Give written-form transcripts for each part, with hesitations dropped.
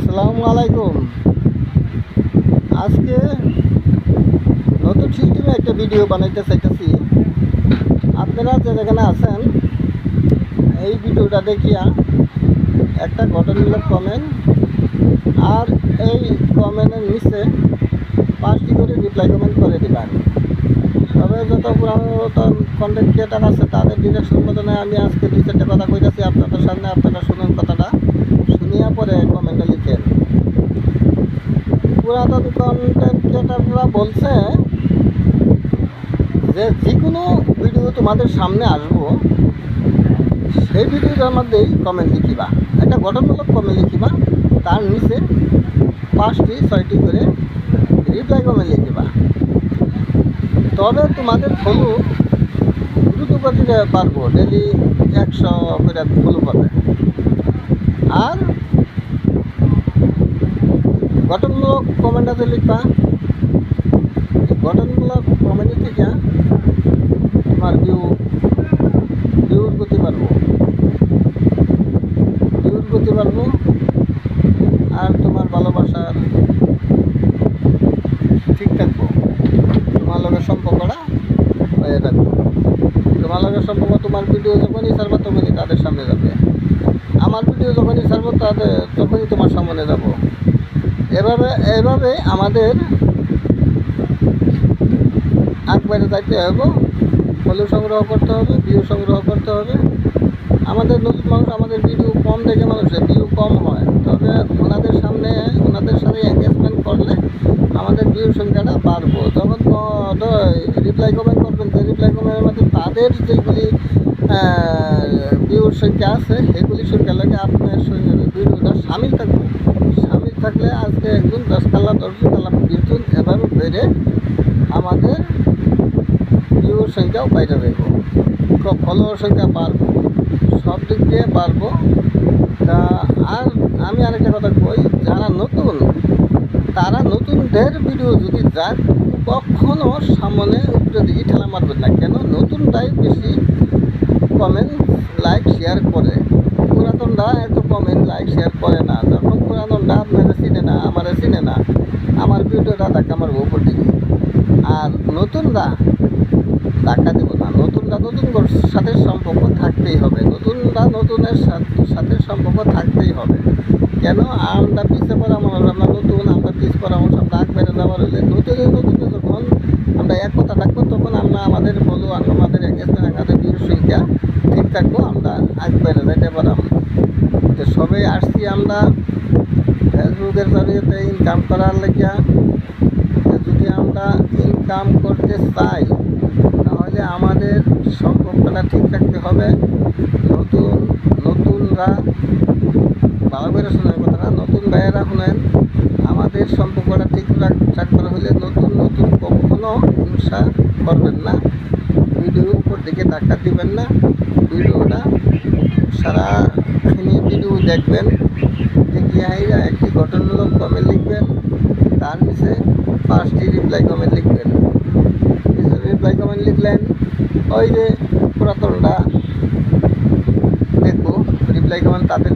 আসসালামু আলাইকুম। আজকে নতুন সিস্টেমে একটা ভিডিও বানাইতে চাইতেছি। আপনারা যে যেখানে আছেন এই ভিডিওটা দেখিয়া একটা গঠনমূলক কমেন্ট আর এই কমেন্টের নিচে 5টি করে রিপ্লাই কমেন্ট করে দিবেন। তবে যত পুরানো কন্টেন্ট ক্রিয়েটার আছে তাদের ডিরেকশন মতনে আমি আজকে 2-4টা কথা কইতেছি আপনাদের সামনে। আপনারা শুনুন, কথাটা শুনিয়া পরে কমেন্টে লিখেন। পুরাতন কন্টেন্ট ক্রিয়েটাররা বলছে যে কোনো ভিডিও তোমাদের সামনে আসবো সেই ভিডিওটার মধ্যেই কমেন্ট লিখিবা, একটা গঠনমূলক কমেন্ট লিখিবা, তার নিচে 5-6টি করে রিপ্লাই কমেন্ট লিখিবা। তবে তোমাদের ফলো দ্রুত গতিতে পারবো, ডেলি 100 করে ফলো পাবে। আর গঠনমূলক কমেন্ট আছে লিখবা, গঠনমূলক কমেন্টের থেকে তোমার ভিউর গতি পারবো, আর তোমার ভালোবাসার ঠিক থাকবো, তোমার লগের সম্পর্কটা হয়ে থাকবো। তোমার লগের সম্পর্ক তোমার ভিডিও যখনই ছাড়বো তখনই তাদের সামনে যাবে, আমার ভিডিও যখনই ছাড়বো তখনই তোমার সামনে যাব। এভাবে আমাদের আগবাড়ে যাইতে হবে, ফলো সংগ্রহ করতে হবে, ভিউ সংগ্রহ করতে হবে। আমাদের নতুন মানুষ আমাদের ভিডিও কম দেখে মানুষের ভিউ কম হয়, তবে ওনাদের সাথে এঙ্গেজমেন্ট করলে আমাদের ভিউ সংখ্যাটা বাড়বো। যখন রিপ্লাই কমেন্ট করবেন, যে রিপ্লাই কমেন্টের মধ্যে তাদের যেগুলি ভিউর সংখ্যা আছে সেগুলি সংখ্যা লাগে আপনার ভিডিওটা সামিল থাকলে আজকে একজন 10 কালা 20 কালা 20 জন এভাবে বেড়ে আমাদের ভিউর সংখ্যাও বাইরে যাইব, ফলোয়ার সংখ্যা বাড়বো, সব দিক দিয়ে বাড়বো। তা আর আমি আরেকটা কথা কই, যারা তারা নতুনদের ভিডিও যদি যাক কখনো সামনে উপরে দিকে ঠেলা মারবেন না। কেন? নতুনটাই বেশি কমেন্ট লাইক শেয়ার করে, পুরাতনরা এত কমেন্ট লাইক শেয়ার করে না। যখন পুরাতনরা আপনারা চিনে না, আমারা চিনে না, আমার ভিডিওটা ধাক্কা মারবো উপর দিকে। আর নতুনরা ধাক্কা দেব না, নতুনরা নতুন সাথে সম্পর্ক থাকতেই হবে, নতুনের সাথে সম্পর্ক থাকতেই হবে। কেন? আমরা পিছিয়ে পড়া মানুষ, আমরা আমরা পিছিয়ে পড়া মানুষ, আমরা আগ বেড়ে যাওয়ার হলে নতুনে যখন আমরা এক কথা থাকবো তখন আমরা আমাদের আমাদের এঙ্গেজমেন্ট, আমাদের ভিউর সংখ্যা ঠিক থাকবো, আমরা আগ বেড়ে যাইতে পারলাম। তো সবাই আসছি আমরা ফেসবুকের জরিয়েতে ইনকাম করার লেগিয়া। যদি আমরা ইনকাম করতে চাই তাহলে আমাদের সম্পর্কটা ঠিক রাখতে হবে। নতুনরা ভালো করে শোনেন কথাটা, নতুন ভাইয়েরা শুনেন, আমাদের সম্পর্কটা ঠিক রাখতে হলে নতুন কখনো হিংসা করবেন না, ভিডিও উপর দিকে ধাক্কা দিবেন না, ভিডিওটা সারাখানি ভিডিও দেখবেন, দেখিয়ে একটি গঠনমূলক কমেন্ট লিখবেন, তার নিচে 5টি রিপ্লাই কমেন্ট লিখবেন। রিপ্লাই কমেন্ট লিখলেন, ওই যে পুরাতনরা দেখবো রিপ্লাই কমেন্ট তাদের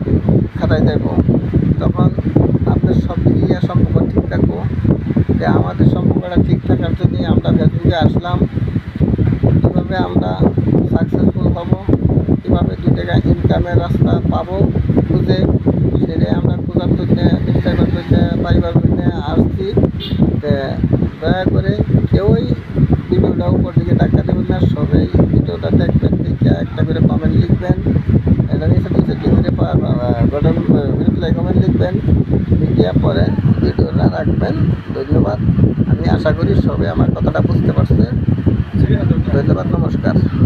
খাতায় দেখবো, তখন আপনার সব দিকে সম্পর্ক ঠিক থাকবো। যে আমাদের সম্পর্কটা ঠিক থাকার জন্যই আমরা ফেসবুকে আসলাম। কীভাবে আমরা সাকসেসফুল হব, কীভাবে 2 টাকা ইনকামের রাস্তা পাবো খুঁজে, সেটাই আমরা খোঁজার জন্য, চেষ্টা করার জন্য, পারিবার জন্য আসছি। দয়া করে কেউই ভিডিওটা উপর দিকে ধাক্কা দেবেন না, সবাই ভিডিওটা দেখবেন, দেখে একটা করে কমেন্ট লিখবেন, এটা নিচে 2-4টি করে রিপ্লাই কমেন্ট লিখবেন, লিখিয়া পরে ভিডিওটা রাখবেন। ধন্যবাদ। আমি আশা করি সবাই আমার কথাটা বুঝতে পারছে। ধন্যবাদ, নমস্কার।